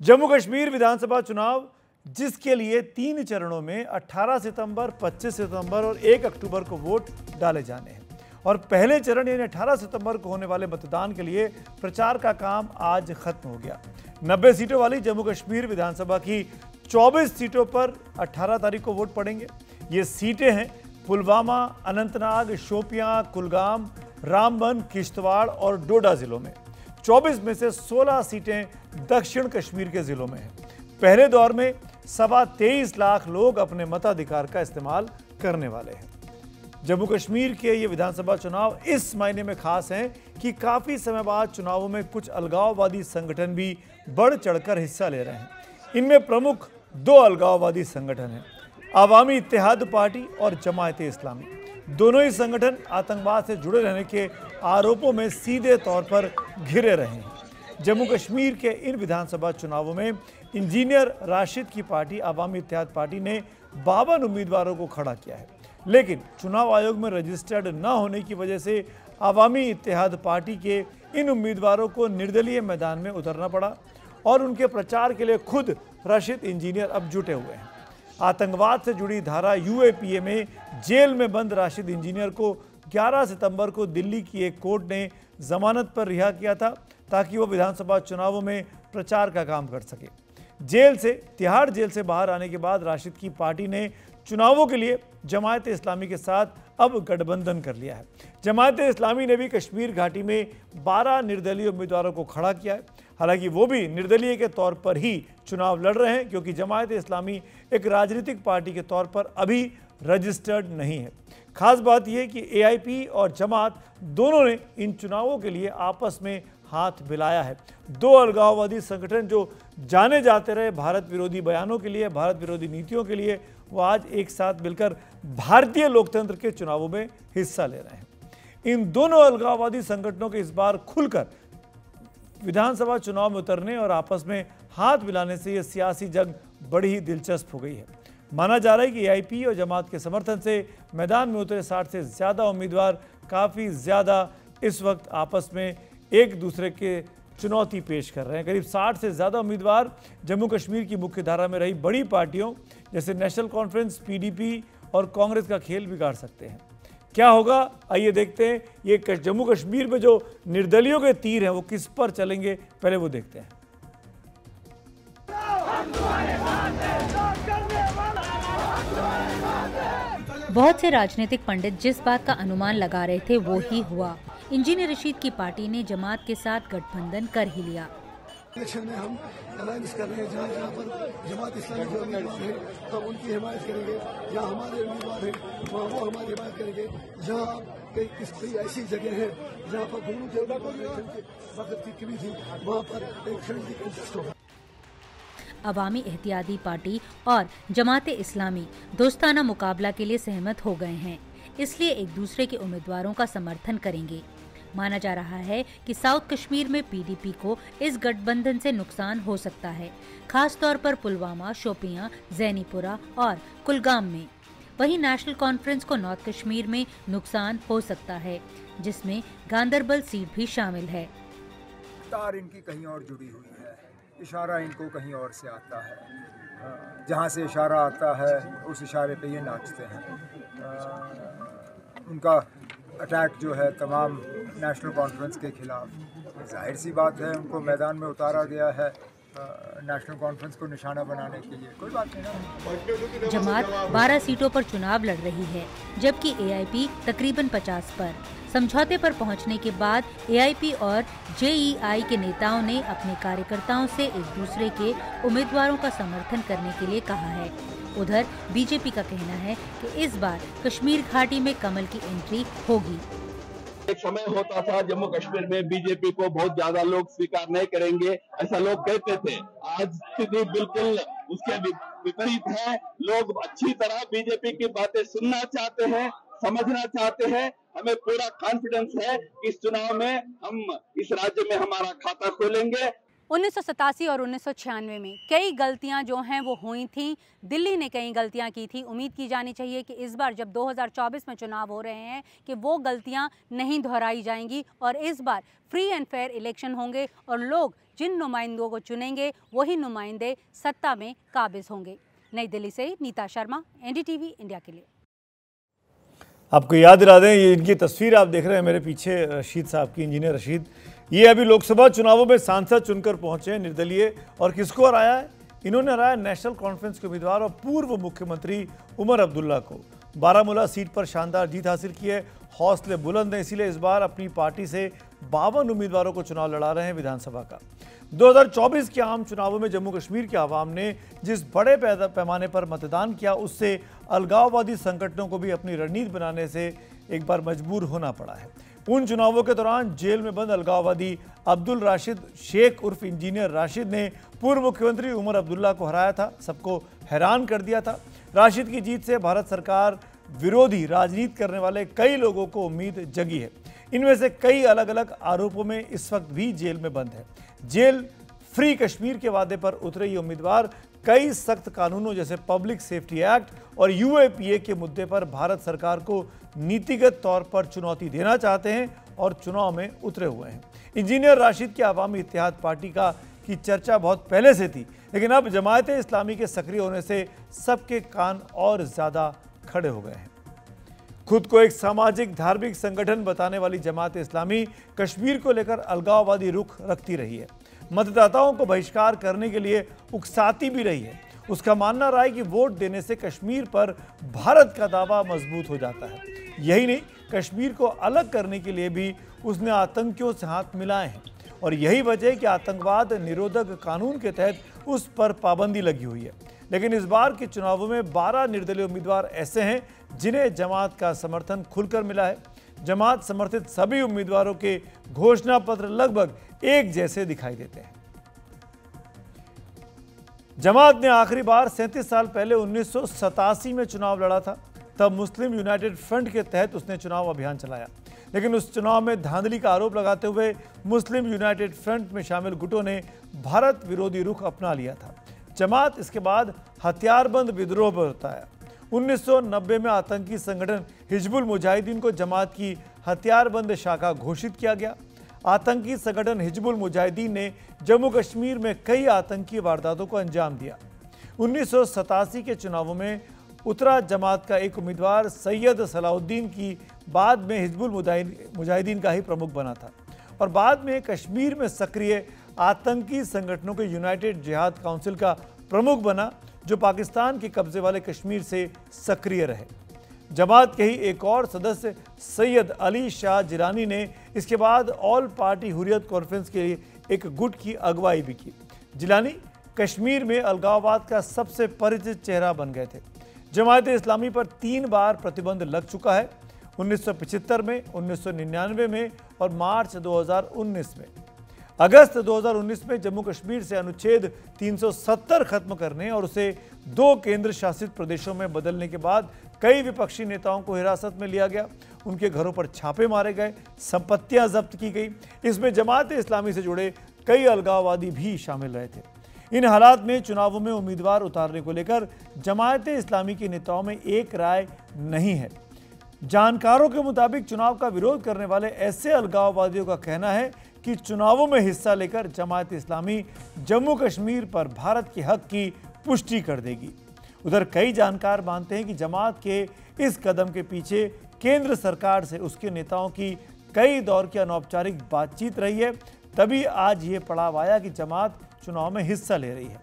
जम्मू कश्मीर विधानसभा चुनाव जिसके लिए 3 चरणों में 18 सितंबर, 25 सितंबर और 1 अक्टूबर को वोट डाले जाने हैं और पहले चरण यानी 18 सितंबर को होने वाले मतदान के लिए प्रचार का काम आज खत्म हो गया। 90 सीटों वाली जम्मू कश्मीर विधानसभा की 24 सीटों पर 18 तारीख को वोट पड़ेंगे। ये सीटें हैं पुलवामा, अनंतनाग, शोपियां, कुलगाम, रामबन, किश्तवाड़ और डोडा जिलों में। 24 में से 16 सीटें दक्षिण कश्मीर के जिलों में हैं। पहले दौर में 23.25 लाख लोग अपने मताधिकार का इस्तेमाल करने वाले हैं। जम्मू कश्मीर के ये विधानसभा चुनाव इस मायने में खास हैं कि काफी समय बाद चुनावों में कुछ अलगाववादी संगठन भी बढ़ चढ़कर हिस्सा ले रहे हैं। इनमें प्रमुख 2 अलगाववादी संगठन हैं, अवामी इत्तेहाद पार्टी और जमायत इस्लामी। दोनों ही संगठन आतंकवाद से जुड़े रहने के आरोपों में सीधे तौर पर घिरे रहे हैं। जम्मू कश्मीर के इन विधानसभा चुनावों में इंजीनियर राशिद की पार्टी अवामी इत्तेहाद पार्टी ने 52 उम्मीदवारों को खड़ा किया है, लेकिन चुनाव आयोग में रजिस्टर्ड न होने की वजह से अवामी इत्तेहाद पार्टी के इन उम्मीदवारों को निर्दलीय मैदान में उतरना पड़ा और उनके प्रचार के लिए खुद राशिद इंजीनियर अब जुटे हुए हैं। आतंकवाद से जुड़ी धारा यूएपीए में जेल में बंद राशिद इंजीनियर को 11 सितंबर को दिल्ली की एक कोर्ट ने जमानत पर रिहा किया था ताकि वो विधानसभा चुनावों में प्रचार का काम कर सके। तिहाड़ जेल से बाहर आने के बाद राशिद की पार्टी ने चुनावों के लिए जमायत इस्लामी के साथ अब गठबंधन कर लिया है। जमायत इस्लामी ने भी कश्मीर घाटी में 12 निर्दलीय उम्मीदवारों को खड़ा किया है। हालांकि वो भी निर्दलीय के तौर पर ही चुनाव लड़ रहे हैं क्योंकि जमायत इस्लामी एक राजनीतिक पार्टी के तौर पर अभी रजिस्टर्ड नहीं है। खास बात यह कि एआईपी और जमात दोनों ने इन चुनावों के लिए आपस में हाथ मिलाया है। 2 अलगाववादी संगठन जो जाने जाते रहे भारत विरोधी बयानों के लिए, भारत विरोधी नीतियों के लिए, वो आज एक साथ मिलकर भारतीय लोकतंत्र के चुनावों में हिस्सा ले रहे हैं। इन दोनों अलगाववादी संगठनों के इस बार खुलकर विधानसभा चुनाव में उतरने और आपस में हाथ मिलाने से यह सियासी जंग बड़ी ही दिलचस्प हो गई है। माना जा रहा है कि एआईपी और जमात के समर्थन से मैदान में उतरे 60 से ज़्यादा उम्मीदवार काफ़ी ज़्यादा इस वक्त आपस में एक दूसरे के चुनौती पेश कर रहे हैं। करीब 60 से ज़्यादा उम्मीदवार जम्मू कश्मीर की मुख्य धारा में रही बड़ी पार्टियों जैसे नेशनल कॉन्फ्रेंस, पीडीपी और कांग्रेस का खेल बिगाड़ सकते हैं। क्या होगा, आइए देखते हैं। ये जम्मू कश्मीर में जो निर्दलियों के तीर हैं वो किस पर चलेंगे, पहले वो देखते हैं। बहुत से राजनीतिक पंडित जिस बात का अनुमान लगा रहे थे वो ही हुआ। इंजीनियर रशीद की पार्टी ने जमात के साथ गठबंधन कर ही लिया। इलेक्शन में हम अलायंस कर रहे हैं, जहाँ पर जमात इस्लामी के उम्मीदवार हैं तो हम उनकी हिमायत करेंगे, जहाँ हमारे उम्मीदवार हैं वहाँ वो हमारी हिमायत करेंगे। जहाँ कई ऐसी जगह है जहाँ पर दोनों के वक्त की कमी थी वहाँ पर एक फ्रेंडली कंटेस्ट होगा। अवामी एहतियाती पार्टी और जमात इस्लामी दोस्ताना मुकाबला के लिए सहमत हो गए हैं, इसलिए एक दूसरे के उम्मीदवारों का समर्थन करेंगे। माना जा रहा है कि साउथ कश्मीर में पीडीपी को इस गठबंधन से नुकसान हो सकता है, खास तौर पर पुलवामा, शोपियां, जैनीपुरा और कुलगाम में। वहीं नेशनल कॉन्फ्रेंस को नॉर्थ कश्मीर में नुकसान हो सकता है, जिसमें गांदरबल सीट भी शामिल है। तार इनकी कहीं और जुड़ी हुई है, इशारा इनको कहीं और से आता है। जहाँ से इशारा आता है उस इशारे पे ये नाचते हैं। उनका अटैक जो है तमाम नेशनल कॉन्फ्रेंस के खिलाफ, जाहिर सी बात है उनको मैदान में उतारा गया है नेशनल कॉन्फ्रेंस को निशाना बनाने के लिए। कोई बात नहीं ना। जमात 12 सीटों पर चुनाव लड़ रही है, जबकि एआईपी तकरीबन 50 पर। समझौते पर पहुंचने के बाद एआईपी और जेईआई के नेताओं ने अपने कार्यकर्ताओं से एक दूसरे के उम्मीदवारों का समर्थन करने के लिए कहा है। उधर बीजेपी का कहना है कि इस बार कश्मीर घाटी में कमल की एंट्री होगी। एक समय होता था जम्मू कश्मीर में बीजेपी को बहुत ज्यादा लोग स्वीकार नहीं करेंगे, ऐसा लोग कहते थे। आज स्थिति बिल्कुल उसके विपरीत है। लोग अच्छी तरह बीजेपी की बातें सुनना चाहते हैं, समझना चाहते हैं। हमें पूरा कॉन्फिडेंस है कि इस चुनाव में हम इस राज्य में हमारा खाता खोलेंगे। 1987 और 1996 में कई गलतियां जो हैं वो हुई थीं। दिल्ली ने कई गलतियां की थी। उम्मीद की जानी चाहिए कि इस बार जब 2024 में चुनाव हो रहे हैं कि वो गलतियां नहीं दोहराई जाएंगी और इस बार फ्री एंड फेयर इलेक्शन होंगे और लोग जिन नुमाइंदों को चुनेंगे वही नुमाइंदे सत्ता में काबिज होंगे। नई दिल्ली से नीता शर्मा, एनडीटीवी इंडिया के लिए। आपको याद दिला दें, ये इनकी तस्वीर आप देख रहे हैं मेरे पीछे, रशीद साहब की, इंजीनियर रशीद। ये अभी लोकसभा चुनावों में सांसद चुनकर पहुंचे हैं निर्दलीय। और किसको हराया है? इन्होंने हराया नेशनल कॉन्फ्रेंस के उम्मीदवार और पूर्व मुख्यमंत्री उमर अब्दुल्ला को। बारामूला सीट पर शानदार जीत हासिल की है। हौसले बुलंद हैं, इसीलिए इस बार अपनी पार्टी से 52 उम्मीदवारों को चुनाव लड़ा रहे हैं विधानसभा का। 2024 के आम चुनावों में जम्मू कश्मीर के आवाम ने जिस बड़े पैमाने पर मतदान किया, उससे अलगाववादी संगठनों को भी अपनी रणनीति बनाने से एक बार मजबूर होना पड़ा है। उन चुनावों के दौरान जेल में बंद अलगाववादी अब्दुल राशिद शेख उर्फ इंजीनियर राशिद ने पूर्व मुख्यमंत्री उमर अब्दुल्ला को हराया था, सबको हैरान कर दिया था। राशिद की जीत से भारत सरकार विरोधी राजनीति करने वाले कई लोगों को उम्मीद जगी है। इनमें से कई अलग अलग आरोपों में इस वक्त भी जेल में बंद है। जेल फ्री कश्मीर के वादे पर उतरे ये उम्मीदवार कई सख्त कानूनों जैसे पब्लिक सेफ्टी एक्ट और यूएपीए के मुद्दे पर भारत सरकार को नीतिगत तौर पर चुनौती देना चाहते हैं और चुनाव में उतरे हुए हैं। इंजीनियर राशिद की अवामी इत्तेहाद पार्टी की चर्चा बहुत पहले से थी, लेकिन अब जमायत इस्लामी के सक्रिय होने से सबके कान और ज्यादा खड़े हो गए हैं। खुद को एक सामाजिक धार्मिक संगठन बताने वाली जमात इस्लामी कश्मीर को लेकर अलगाववादी रुख रखती रही है। मतदाताओं को बहिष्कार करने के लिए उकसाती भी रही है। उसका मानना रहा है कि वोट देने से कश्मीर पर भारत का दावा मजबूत हो जाता है। यही नहीं, कश्मीर को अलग करने के लिए भी उसने आतंकियों से हाथ मिलाए हैं और यही वजह है कि आतंकवाद निरोधक कानून के तहत उस पर पाबंदी लगी हुई है। लेकिन इस बार के चुनावों में 12 निर्दलीय उम्मीदवार ऐसे हैं जिन्हें जमात का समर्थन खुलकर मिला है। जमात समर्थित सभी उम्मीदवारों के घोषणा पत्र लगभग एक जैसे दिखाई देते हैं। जमात ने आखिरी बार 37 साल पहले 1987 में चुनाव लड़ा था। तब मुस्लिम यूनाइटेड फ्रंट के तहत उसने चुनाव अभियान चलाया, लेकिन उस चुनाव में धांधली का आरोप लगाते हुए मुस्लिम यूनाइटेड फ्रंट में शामिल गुटों ने भारत विरोधी रुख अपना लिया था। जमात इसके बाद हथियारबंद विद्रोह पर उतरा। 1990 में आतंकी संगठन हिजबुल मुजाहिदीन को जमात की हथियारबंद शाखा घोषित किया गया। आतंकी संगठन हिजबुल मुजाहिदीन ने जम्मू कश्मीर में कई आतंकी वारदातों को अंजाम दिया। 1987 के चुनावों में उतरा जमात का एक उम्मीदवार सैयद सलाउद्दीन की बाद में हिजबुल मुजाहिदीन का ही प्रमुख बना था और बाद में कश्मीर में सक्रिय आतंकी संगठनों के यूनाइटेड जिहाद काउंसिल का प्रमुख बना, जो पाकिस्तान के कब्जे वाले कश्मीर से सक्रिय रहे। जमात के ही एक और सदस्य सैयद अली शाह जिलानी ने इसके बाद ऑल पार्टी हुर्रियत कॉन्फ्रेंस के लिए एक गुट की अगुवाई भी की। जिलानी कश्मीर में अलगाववाद का सबसे परिचित चेहरा बन गए थे। जमात इस्लामी पर 3 बार प्रतिबंध लग चुका है, 1975 में, 1999 में और मार्च 2019 में। अगस्त 2019 में जम्मू कश्मीर से अनुच्छेद 370 खत्म करने और उसे 2 केंद्र शासित प्रदेशों में बदलने के बाद कई विपक्षी नेताओं को हिरासत में लिया गया, उनके घरों पर छापे मारे गए, संपत्तियां जब्त की गई। इसमें जमात इस्लामी से जुड़े कई अलगाववादी भी शामिल रहे थे। इन हालात में चुनावों में उम्मीदवार उतारने को लेकर जमात इस्लामी के नेताओं में एक राय नहीं है। जानकारों के मुताबिक चुनाव का विरोध करने वाले ऐसे अलगाववादियों का कहना है कि चुनावों में हिस्सा लेकर जमात इस्लामी जम्मू कश्मीर पर भारत के हक की पुष्टि कर देगी। उधर कई जानकार मानते हैं कि जमात के इस कदम के पीछे केंद्र सरकार से उसके नेताओं की कई दौर की अनौपचारिक बातचीत रही है, तभी आज ये पड़ाव आया कि जमात चुनाव में हिस्सा ले रही है।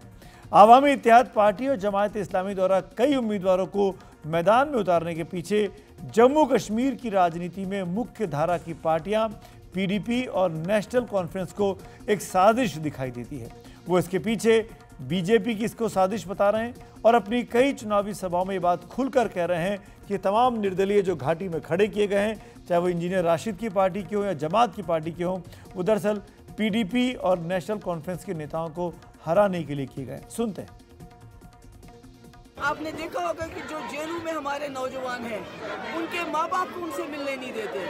आवामी इत्तेहाद पार्टी और जमात इस्लामी द्वारा कई उम्मीदवारों को मैदान में उतारने के पीछे जम्मू कश्मीर की राजनीति में मुख्य धारा की पार्टियां पीडीपी और नेशनल कॉन्फ्रेंस को एक साजिश दिखाई देती है। वो इसके पीछे बीजेपी की इसको साजिश बता रहे हैं और अपनी कई चुनावी सभाओं में ये बात खुलकर कह रहे हैं कि तमाम निर्दलीय जो घाटी में खड़े किए गए हैं, चाहे वो इंजीनियर राशिद की पार्टी के हों या जमात की पार्टी के हों, वो दरअसल पीडीपी और नेशनल कॉन्फ्रेंस के नेताओं को हराने के लिए किए गए। सुनते हैं। आपने देखा होगा कि जो जेलों में हमारे नौजवान हैं, उनके माँ बाप को उनसे मिलने नहीं देते,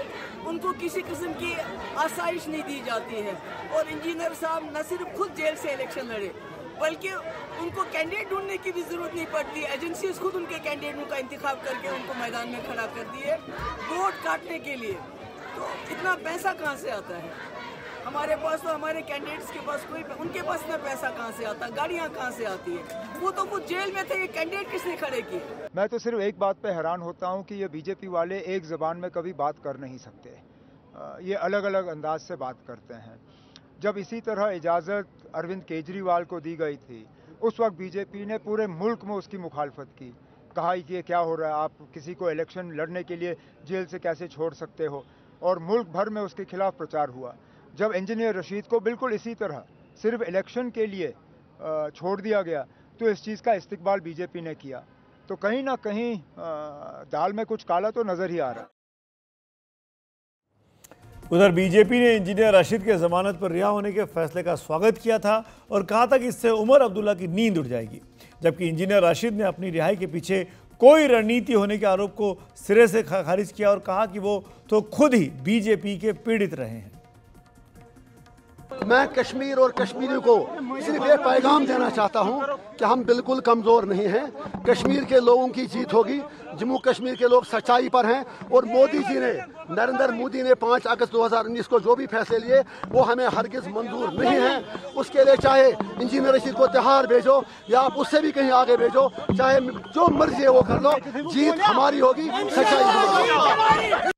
उनको किसी किस्म की आसाइश नहीं दी जाती है। और इंजीनियर साहब न सिर्फ खुद जेल से इलेक्शन लड़े, बल्कि उनको कैंडिडेट ढूंढने की भी जरूरत नहीं पड़ती। एजेंसीज खुद उनके कैंडिडेटों का इंतखाब करके उनको मैदान में खड़ा कर दिए वोट काटने के लिए। तो इतना पैसा कहाँ से आता है हमारे पास? तो हमारे कैंडिडेट्स के पास उनके पास इतना पैसा कहाँ से आता, गाड़ियाँ कहाँ से आती है? वो तो वो जेल में थे, ये कैंडिडेट किसने खड़े किए? मैं तो सिर्फ एक बात पे हैरान होता हूँ कि ये बीजेपी वाले एक ज़बान में कभी बात कर नहीं सकते। ये अलग अलग अंदाज से बात करते हैं। जब इसी तरह इजाज़त अरविंद केजरीवाल को दी गई थी, उस वक्त बीजेपी ने पूरे मुल्क में उसकी मुखालफत की, कहा कि ये क्या हो रहा है, आप किसी को इलेक्शन लड़ने के लिए जेल से कैसे छोड़ सकते हो, और मुल्क भर में उसके खिलाफ प्रचार हुआ। जब इंजीनियर रशीद को बिल्कुल इसी तरह सिर्फ इलेक्शन के लिए छोड़ दिया गया, तो इस चीज़ का इस्तिकबाल बीजेपी ने किया। तो कहीं ना कहीं दाल में कुछ काला तो नज़र ही आ रहा है। उधर बीजेपी ने इंजीनियर रशीद के जमानत पर रिहा होने के फैसले का स्वागत किया था और कहा था कि इससे उमर अब्दुल्ला की नींद उड़ जाएगी, जबकि इंजीनियर रशीद ने अपनी रिहाई के पीछे कोई रणनीति होने के आरोप को सिरे से खारिज किया और कहा कि वो तो खुद ही बीजेपी के पीड़ित रहे हैं। मैं कश्मीर और कश्मीरियों को सिर्फ ये पैगाम देना चाहता हूं कि हम बिल्कुल कमज़ोर नहीं हैं। कश्मीर के लोगों की जीत होगी। जम्मू कश्मीर के लोग सच्चाई पर हैं और मोदी जी ने, नरेंद्र मोदी ने 5 अगस्त 2019 को जो भी फैसले लिए वो हमें हरगिज मंजूर नहीं है। उसके लिए चाहे इंजीनियर रशीद को तिहाड़ भेजो या आप उससे भी कहीं आगे भेजो, चाहे जो मर्जी है वो कर लो, जीत हमारी होगी, सच्चाई हमारी।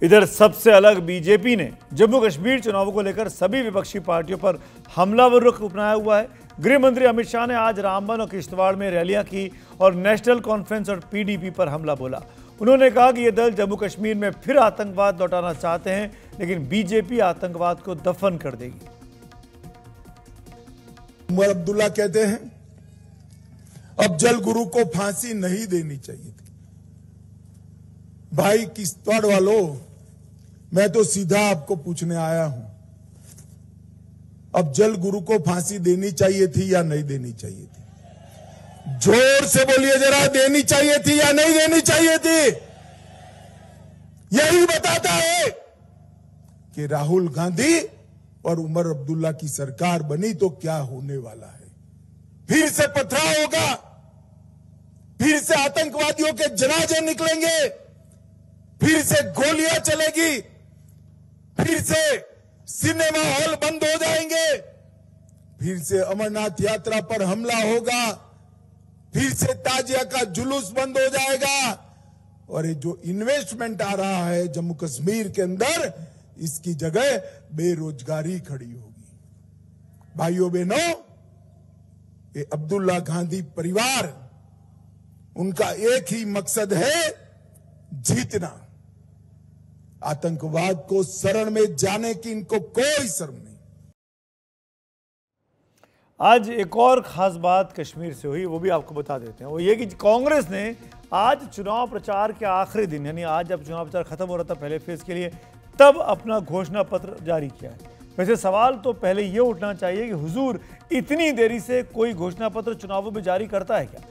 इधर सबसे अलग बीजेपी ने जम्मू कश्मीर चुनावों को लेकर सभी विपक्षी पार्टियों पर हमलावर रुख अपनाया हुआ है। गृह मंत्री अमित शाह ने आज रामबन और किश्तवाड़ में रैलियां की और नेशनल कॉन्फ्रेंस और पीडीपी पर हमला बोला। उन्होंने कहा कि ये दल जम्मू कश्मीर में फिर आतंकवाद लौटाना चाहते हैं, लेकिन बीजेपी आतंकवाद को दफन कर देगी। उमर अब्दुल्ला कहते हैं अब जल गुरु को फांसी नहीं देनी चाहिए थी। भाई किश्तवाड़ वालों, मैं तो सीधा आपको पूछने आया हूं, अब जल गुरु को फांसी देनी चाहिए थी या नहीं देनी चाहिए थी? जोर से बोलिए जरा, देनी चाहिए थी या नहीं देनी चाहिए थी? यही बताता है कि राहुल गांधी और उमर अब्दुल्ला की सरकार बनी तो क्या होने वाला है। फिर से पथराव होगा, फिर से आतंकवादियों के जनाजे निकलेंगे, फिर से गोलियां चलेगी, फिर से सिनेमा हॉल बंद हो जाएंगे, फिर से अमरनाथ यात्रा पर हमला होगा, फिर से ताजिया का जुलूस बंद हो जाएगा, और ये जो इन्वेस्टमेंट आ रहा है जम्मू कश्मीर के अंदर, इसकी जगह बेरोजगारी खड़ी होगी। भाइयों बहनों, ये अब्दुल्ला गांधी परिवार, उनका एक ही मकसद है, जीतना। आतंकवाद को शरण में जाने की इनको कोई शर्म नहीं। आज एक और खास बात कश्मीर से हुई, वो भी आपको बता देते हैं। वो ये कि कांग्रेस ने आज चुनाव प्रचार के आखिरी दिन, यानी आज जब चुनाव प्रचार खत्म हो रहा था पहले फेज के लिए, तब अपना घोषणा पत्र जारी किया है। वैसे सवाल तो पहले ये उठना चाहिए कि हुजूर इतनी देरी से कोई घोषणा पत्र चुनावों में जारी करता है क्या?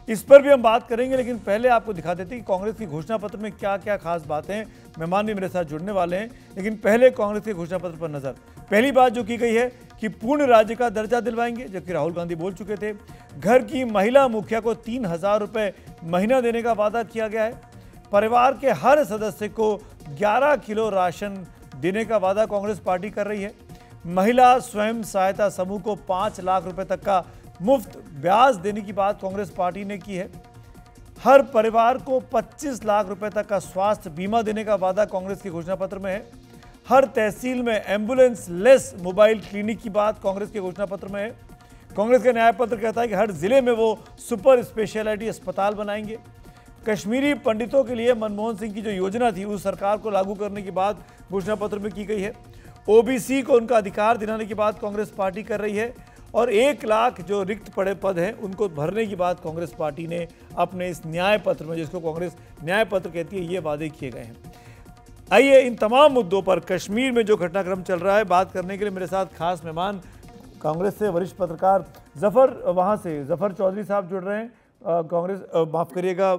इस पर भी हम बात करेंगे, लेकिन पहले आपको दिखा देते हैं कि कांग्रेस की घोषणा पत्र में क्या क्या खास बातें हैं। मेहमान भी मेरे साथ जुड़ने वाले हैं, लेकिन पहले कांग्रेस के घोषणा पत्र पर नजर। पहली बात जो की गई है कि पूर्ण राज्य का दर्जा दिलवाएंगे, जबकि राहुल गांधी बोल चुके थे। घर की महिला मुखिया को 3,000 रुपये महीना देने का वादा किया गया है। परिवार के हर सदस्य को 11 किलो राशन देने का वादा कांग्रेस पार्टी कर रही है। महिला स्वयं सहायता समूह को 5 लाख रुपए तक का मुफ्त ब्याज देने की बात कांग्रेस पार्टी ने की है। हर परिवार को 25 लाख रुपए तक का स्वास्थ्य बीमा देने का वादा कांग्रेस के घोषणा पत्र में है। हर तहसील में एम्बुलेंस लेस मोबाइल क्लिनिक की बात कांग्रेस के घोषणा पत्र में है। कांग्रेस का न्याय पत्र कहता है कि हर जिले में वो सुपर स्पेशलिटी अस्पताल बनाएंगे। कश्मीरी पंडितों के लिए मनमोहन सिंह की जो योजना थी उस सरकार को लागू करने की बात घोषणा पत्र में की गई है। ओबीसी को उनका अधिकार दिलाने की बात कांग्रेस पार्टी कर रही है और 1 लाख जो रिक्त पड़े पद हैं उनको भरने की बात कांग्रेस पार्टी ने अपने इस न्याय पत्र में, जिसको कांग्रेस न्याय पत्र कहती है, ये वादे किए गए हैं। आइए इन तमाम मुद्दों पर कश्मीर में जो घटनाक्रम चल रहा है बात करने के लिए मेरे साथ खास मेहमान कांग्रेस से वरिष्ठ पत्रकार जफर चौधरी साहब जुड़ रहे हैं कांग्रेस माफ़ करिएगा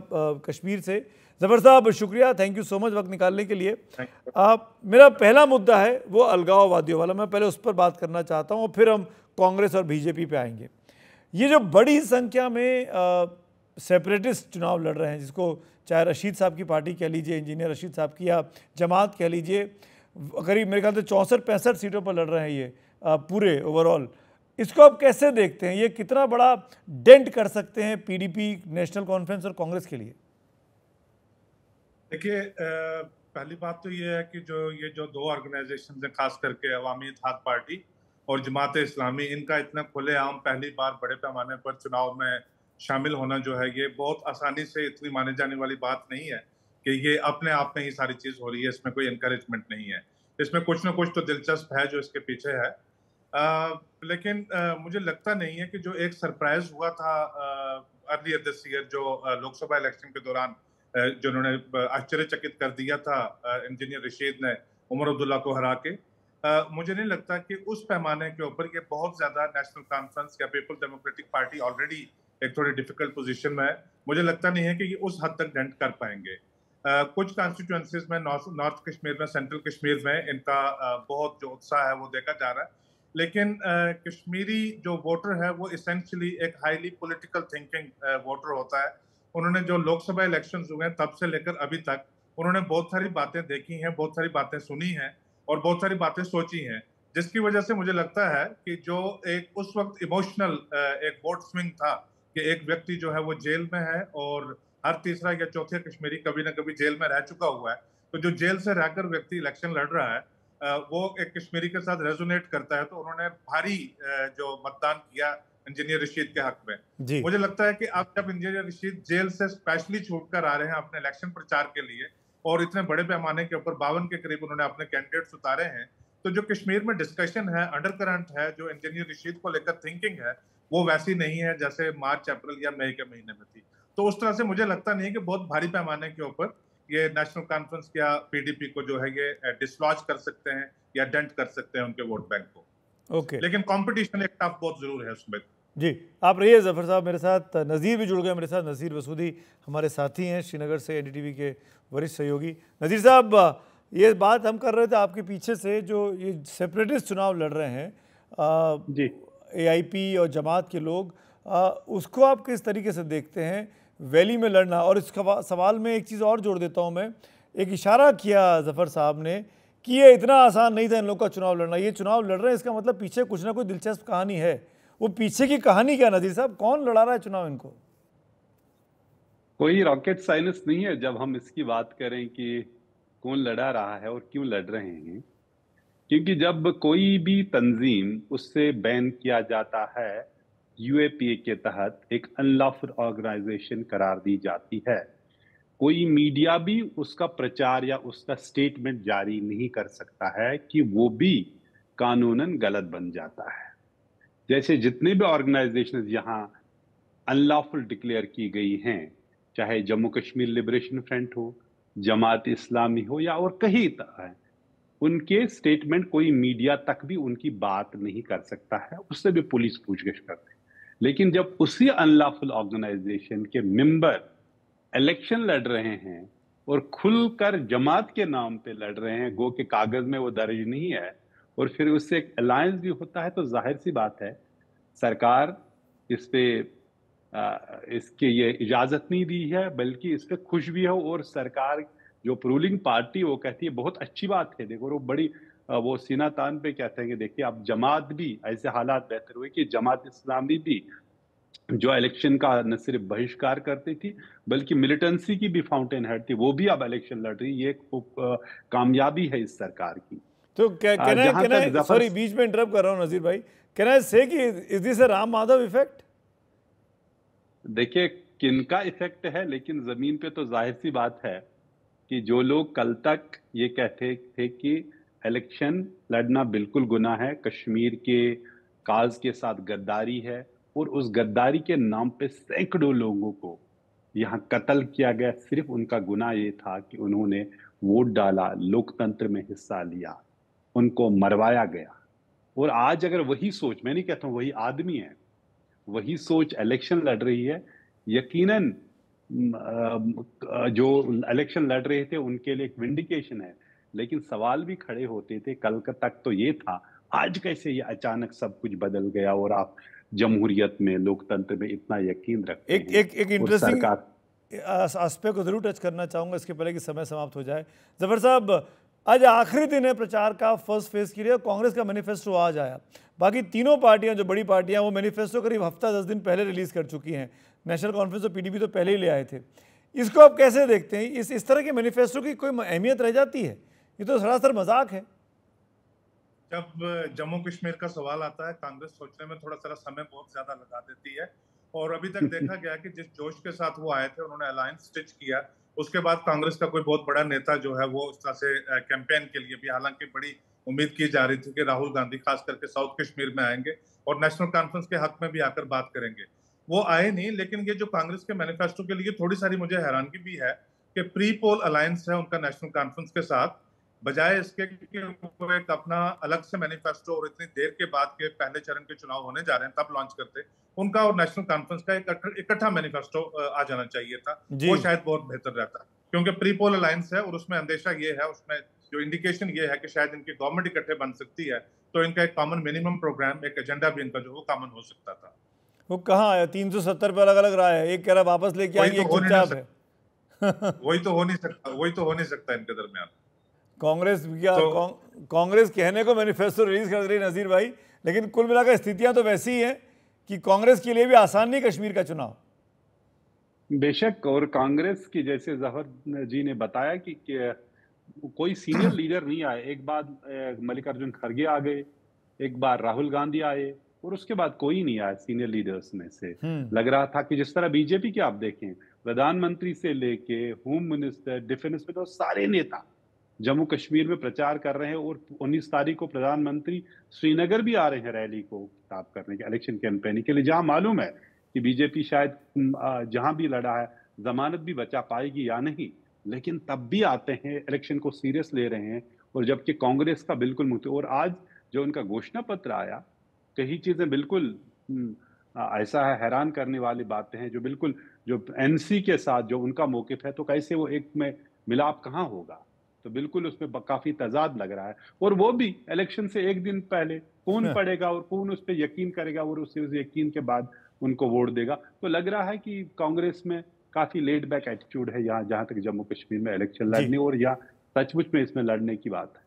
कश्मीर से। जफर साहब शुक्रिया, थैंक यू सो मच वक्त निकालने के लिए। मेरा पहला मुद्दा है वो अलगाववादियों वाला, मैं पहले उस पर बात करना चाहता हूँ और फिर हम कांग्रेस और बीजेपी पे आएंगे। ये जो बड़ी संख्या में सेपरेटिस्ट चुनाव लड़ रहे हैं, जिसको चाहे रशीद साहब की पार्टी कह लीजिए, इंजीनियर रशीद साहब की, या जमात कह लीजिए, करीब मेरे ख्याल से 64-65 सीटों पर लड़ रहे हैं ये पूरे ओवरऑल, इसको आप कैसे देखते हैं? ये कितना बड़ा डेंट कर सकते हैं पीडीपी, नेशनल कॉन्फ्रेंस और कांग्रेस के लिए? देखिए, पहली बात तो ये है कि ये जो दो ऑर्गेनाइजेशन है, खास करके अवामी इत्तेहाद पार्टी और जमात इस्लामी, इनका इतना खुलेआम पहली बार बड़े पैमाने पर चुनाव में शामिल होना जो है, ये बहुत आसानी से इतनी माने जाने वाली बात नहीं है कि ये अपने आप में ही सारी चीज हो रही है, इसमें कोई इनकरेजमेंट नहीं है। इसमें कुछ ना कुछ तो दिलचस्प है जो इसके पीछे है। लेकिन मुझे लगता नहीं है कि जो एक सरप्राइज हुआ था अर्लियर दिस ईयर, जो लोकसभा इलेक्शन के दौरान जिन्होंने आश्चर्यचकित कर दिया था इंजीनियर रशीद ने उमर अब्दुल्ला को हरा के, मुझे नहीं लगता कि उस पैमाने के ऊपर ये बहुत ज्यादा नेशनल कॉन्फ्रेंस या पीपल डेमोक्रेटिक पार्टी ऑलरेडी एक थोड़ी डिफिकल्ट पोजीशन में है, मुझे लगता नहीं है कि ये उस हद तक डेंट कर पाएंगे। कुछ कॉन्स्टिट्यूएंसीज में नॉर्थ कश्मीर में, सेंट्रल कश्मीर में इनका बहुत जो उत्साह है वो देखा जा रहा है, लेकिन कश्मीरी जो वोटर है वो इसेंशियली एक हाईली पॉलिटिकल थिंकिंग वोटर होता है। उन्होंने जो लोकसभा इलेक्शंस हुए हैं तब से लेकर अभी तक उन्होंने बहुत सारी बातें देखी हैं, बहुत सारी बातें सुनी हैं और बहुत सारी बातें सोची हैं, जिसकी वजह से मुझे लगता है कि जो एक उस वक्त इमोशनल एक वोट स्विंग था कि एक व्यक्ति जो है वो जेल में है और हर तीसरा या चौथे कश्मीरी कभी ना कभी जेल में रह चुका हुआ है, तो जो जेल से रहकर व्यक्ति इलेक्शन लड़ रहा है वो एक कश्मीरी के साथ रेजोनेट करता है, तो उन्होंने भारी जो मतदान किया इंजीनियर रशीद के हक में। मुझे लगता है कि अब जब इंजीनियर रशीद जेल से स्पेशली छूटकर आ रहे हैं अपने इलेक्शन प्रचार के लिए और इतने बड़े पैमाने के ऊपर 52 के करीब उन्होंने अपने कैंडिडेट्स उतारे हैं, तो जो कश्मीर में डिस्कशन है, अंडर करंट है, जो इंजीनियर रशीद को लेकर थिंकिंग है, वो वैसी नहीं है जैसे मार्च, अप्रैल या मई के महीने में थी। तो उस तरह से मुझे लगता नहीं कि बहुत भारी पैमाने के ऊपर ये नेशनल कॉन्फ्रेंस या पीडीपी को जो है ये डिसलॉज कर सकते हैं या डेंट कर सकते हैं उनके वोट बैंक को। ओके, लेकिन कंपटीशन एक टफ बहुत जरूर है उसमें। जी, आप रहिए जफर साहब, मेरे साथ नज़ीर भी जुड़ गए मेरे साथ। नज़ीर वसूदी हमारे साथी हैं श्रीनगर से, एनडीटीवी के वरिष्ठ सहयोगी। नज़ीर साहब, ये बात हम कर रहे थे आपके पीछे से, जो ये सेपरेटिस्ट चुनाव लड़ रहे हैं जी, एआईपी और जमात के लोग, उसको आप किस तरीके से देखते हैं वैली में लड़ना? और इस सवाल में एक चीज़ और जोड़ देता हूँ मैं, एक इशारा किया जफर साहब ने कि ये इतना आसान नहीं था इन लोग का चुनाव लड़ना, ये चुनाव लड़ रहे हैं इसका मतलब पीछे कुछ ना कुछ दिलचस्प कहानी है। वो पीछे की कहानी क्या नज़ीर साहब, कौन लड़ा रहा है चुनाव इनको? कोई रॉकेट साइंस नहीं है जब हम इसकी बात करें कि कौन लड़ा रहा है और क्यों लड़ रहे हैं, क्योंकि जब कोई भी तंजीम उससे बैन किया जाता है, यूएपीए के तहत एक अनलॉफुल ऑर्गेनाइजेशन करार दी जाती है, कोई मीडिया भी उसका प्रचार या उसका स्टेटमेंट जारी नहीं कर सकता है कि वो भी कानूनन गलत बन जाता है। जैसे जितने भी ऑर्गेनाइजेशन यहाँ अनलॉफुल डिक्लेयर की गई हैं, चाहे जम्मू कश्मीर लिबरेशन फ्रंट हो, जमात इस्लामी हो या और कहीं तरह, उनके स्टेटमेंट कोई मीडिया तक भी उनकी बात नहीं कर सकता है, उससे भी पुलिस पूछगिछ करते हैं। लेकिन जब उसी अनलॉफुल ऑर्गेनाइजेशन के मेंबर इलेक्शन लड़ रहे हैं और खुलकर जमात के नाम पे लड़ रहे हैं, गो के कागज में वो दर्ज नहीं है, और फिर उससे एक अलायंस भी होता है, तो जाहिर सी बात है सरकार इस पे इसके ये इजाजत नहीं दी है, बल्कि इस पे खुश भी हो। और सरकार जो रूलिंग पार्टी वो कहती है बहुत अच्छी बात है, देखो वो बड़ी वो सीना तान पे कहते हैं कि देखिए अब जमात भी, ऐसे हालात बेहतर हुए कि जमात इस्लामी भी जो इलेक्शन का न सिर्फ बहिष्कार करती थी बल्कि मिलिटेंसी की भी फाउंटेन हेड थी, वो भी अब इलेक्शन लड़ रही। ये कामयाबी है इस सरकार की। तो सॉरी बीच में इंटरप्ट कर रहा हूँ नजीर भाई, कैन आई से कि is this a Ram Madhav effect? देखिए किनका इफेक्ट है, लेकिन जमीन पे तो जाहिर सी बात है कि जो लोग कल तक ये कहते थे कि इलेक्शन लड़ना बिल्कुल गुनाह है, कश्मीर के काज के साथ गद्दारी है, और उस गद्दारी के नाम पे सैकड़ों लोगों को यहाँ कत्ल किया गया, सिर्फ उनका गुनाह ये था कि उन्होंने वोट डाला, लोकतंत्र में हिस्सा लिया, उनको मरवाया गया। और आज अगर वही सोच, मैं नहीं कहता हूँ वही आदमी है, वही सोच इलेक्शन लड़ रही है, यकीनन जो इलेक्शन लड़ रहे थे उनके लिए एक विंडिकेशन है। लेकिन सवाल भी खड़े होते थे, कल तक तो ये था, आज कैसे ये अचानक सब कुछ बदल गया और आप जमहूरियत में, लोकतंत्र में इतना यकीन रखते हैं। एक इंटरेस्टिंग एस्पेक्ट को जरूर टच करना चाहूंगा इसके पहले कि समय समाप्त हो जाए। जफर साहब, आज आखिरी दिन है प्रचार का फर्स्ट फेज के लिए। कांग्रेस का मैनिफेस्टो आज आया, बाकी तीनों पार्टियां जो बड़ी पार्टियां वो मैनिफेस्टो करीब हफ्ता 10 दिन पहले रिलीज कर चुकी हैं। नेशनल कॉन्फ्रेंस और पीडीपी तो पहले ही ले आए थे। इसको आप कैसे देखते हैं? इस तरह के मैनिफेस्टो की कोई अहमियत रह जाती है? ये तो सरासर मजाक है। जब जम्मू कश्मीर का सवाल आता है, कांग्रेस सोचने में थोड़ा सा समय बहुत ज्यादा लगा देती है। और अभी तक देखा गया कि जिस जोश के साथ वो आए थे, उन्होंने अलायंस स्टिच किया, उसके बाद कांग्रेस का कोई बहुत बड़ा नेता जो है वो उस तरह से कैंपेन के लिए भी, हालांकि बड़ी उम्मीद की जा रही थी कि राहुल गांधी खास करके साउथ कश्मीर में आएंगे और नेशनल कॉन्फ्रेंस के हक में भी आकर बात करेंगे। वो आए नहीं। लेकिन ये जो कांग्रेस के मैनिफेस्टो के लिए थोड़ी सारी मुझे हैरानगी भी है कि प्री पोल अलायंस है उनका नेशनल कॉन्फ्रेंस के साथ, बजाय इसके कि वो एक अपना अलग से मैनिफेस्टो और इतनी देर के बाद के पहले चरण के चुनाव होने जा रहे हैं तब लॉन्च करते, उनका और नेशनल कॉन्फ्रेंस का एक इकट्ठा मैनिफेस्टो आ जाना चाहिए था। वो शायद बहुत बेहतर रहता, क्योंकि प्री पोल अलायंस है और उसमें अंदेशा ये है, उसमें जो इंडिकेशन ये है कि शायद इनकी गवर्नमेंट इकट्ठे बन सकती है, तो इनका एक कॉमन मिनिमम प्रोग्राम, एक एजेंडा भी इनका जो वो कॉमन हो सकता था। वो कहाँ आया? 370 पे अलग अलग राय है, एक कह रहा वापस लेके आएंगे, एक चुपचाप है। वही तो हो नहीं सकता इनके दरमियान। कांग्रेस कहने को मैनिफेस्टो रिलीज कर रही नजीर भाई, लेकिन कुल मिलाकर स्थितियां तो वैसी ही हैं कि कांग्रेस के लिए भी आसान नहीं कश्मीर का चुनाव। बेशक, और कांग्रेस की जैसे जफर जी ने बताया कि कोई सीनियर लीडर नहीं आए। एक बार मल्लिकार्जुन खड़गे आ गए, एक बार राहुल गांधी आए, और उसके बाद कोई नहीं आया सीनियर लीडर्स में से। लग रहा था कि जिस तरह बीजेपी की आप देखें, प्रधानमंत्री से लेके होम मिनिस्टर, डिफेंस में तो सारे नेता जम्मू कश्मीर में प्रचार कर रहे हैं। और 19 तारीख को प्रधानमंत्री श्रीनगर भी आ रहे हैं रैली को खिताब करने के, इलेक्शन कैंपेनिंग के लिए, जहां मालूम है कि बीजेपी शायद जहां भी लड़ा है जमानत भी बचा पाएगी या नहीं, लेकिन तब भी आते हैं, इलेक्शन को सीरियस ले रहे हैं। और जबकि कांग्रेस का बिल्कुल मुक्त। और आज जो उनका घोषणा पत्र आया, कई चीजें बिल्कुल ऐसा है, हैरान करने वाली बातें हैं, जो बिल्कुल जो एनसी के साथ जो उनका मौकिफ है, तो कैसे वो एक में मिलाप कहाँ होगा? तो बिल्कुल उसमें काफी तजाद लग रहा है। और वो भी इलेक्शन से एक दिन पहले कौन पढ़ेगा और कौन उस पर यकीन करेगा और उस यकीन के बाद उनको वोट देगा। तो लग रहा है कि कांग्रेस में काफी लेड बैक एटीट्यूड है यहाँ, जहां तक जम्मू कश्मीर में इलेक्शन लड़ने और या सचमुच में इसमें लड़ने की बात है।